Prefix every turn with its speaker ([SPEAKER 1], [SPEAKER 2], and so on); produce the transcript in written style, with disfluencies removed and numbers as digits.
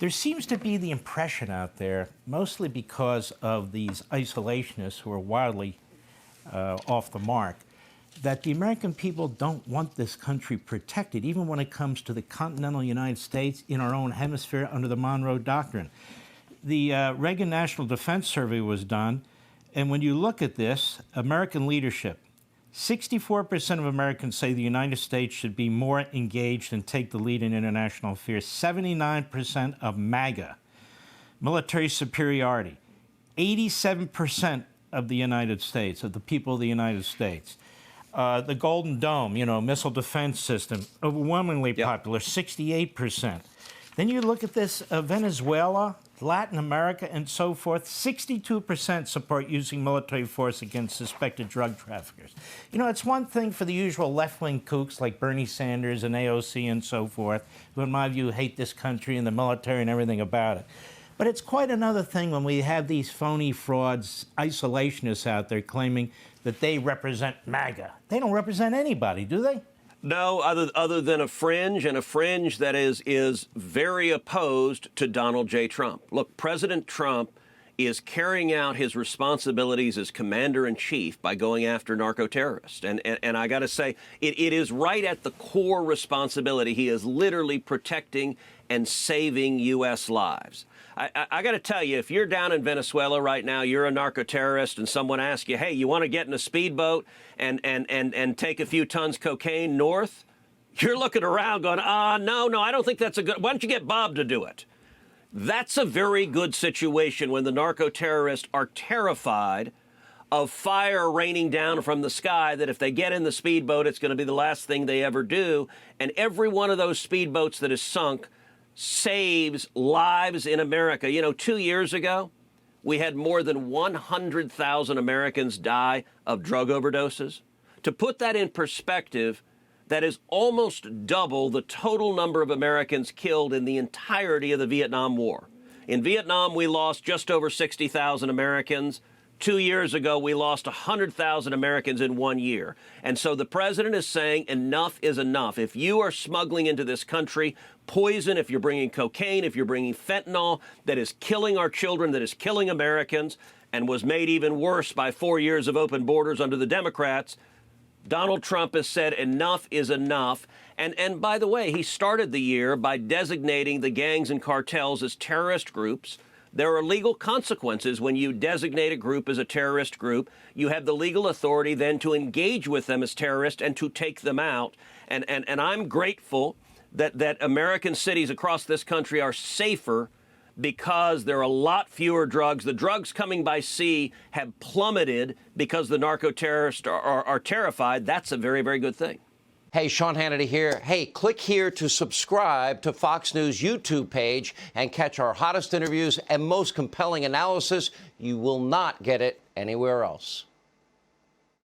[SPEAKER 1] There seems to be the impression out there, mostly because of these isolationists who are wildly off the mark, that the American people don't want this country protected, even when it comes to the continental United States in our own hemisphere under the Monroe Doctrine. The Reagan National Defense Survey was done, and when you look at this, American leadership, 64% of Americans say the United States should be more engaged and take the lead in international affairs. 79% of MAGA. Military superiority. 87% of the United States, of the people of the United States. The Golden Dome, missile defense system, overwhelmingly popular, 68%. Then you look at this, Venezuela, Latin America, and so forth, 62% support using military force against suspected drug traffickers. It's one thing for the usual left-wing kooks like Bernie Sanders and AOC and so forth, who in my view hate this country and the military and everything about it. But it's quite another thing when we have these phony frauds, isolationists out there claiming that they represent MAGA. They don't represent anybody, do they?
[SPEAKER 2] No, other than a fringe, and a fringe that is very opposed to Donald J. Trump. Look, President Trump is carrying out his responsibilities as commander-in-chief by going after narco-terrorists. And I got to say, it is right at the core responsibility. He is literally protecting and saving U.S. lives. I got to tell you, if you're down in Venezuela right now, you're a narco-terrorist, and someone asks you, hey, you want to get in a speedboat and take a few tons cocaine north? You're looking around going, no, I don't think that's a good... Why don't you get Bob to do it? That's a very good situation when the narco-terrorists are terrified of fire raining down from the sky, that if they get in the speedboat, it's going to be the last thing they ever do. And every one of those speedboats that is sunk saves lives in America. 2 years ago, we had more than 100,000 Americans die of drug overdoses. To put that in perspective, that is almost double the total number of Americans killed in the entirety of the Vietnam War. In Vietnam, we lost just over 60,000 Americans. 2 years ago, we lost 100,000 Americans in 1 year. And so the president is saying enough is enough. If you are smuggling into this country poison, if you're bringing cocaine, if you're bringing fentanyl that is killing our children, that is killing Americans, and was made even worse by 4 years of open borders under the Democrats, Donald Trump has said enough is enough. And by the way, he started the year by designating the gangs and cartels as terrorist groups. There are legal consequences when you designate a group as a terrorist group. You have the legal authority then to engage with them as terrorists and to take them out. And I'm grateful that American cities across this country are safer because there are a lot fewer drugs. The drugs coming by sea have plummeted because the narco-terrorists are terrified. That's a very, very good thing.
[SPEAKER 3] Hey, Sean Hannity here. Hey, click here to subscribe to Fox News YouTube page and catch our hottest interviews and most compelling analysis. You will not get it anywhere else.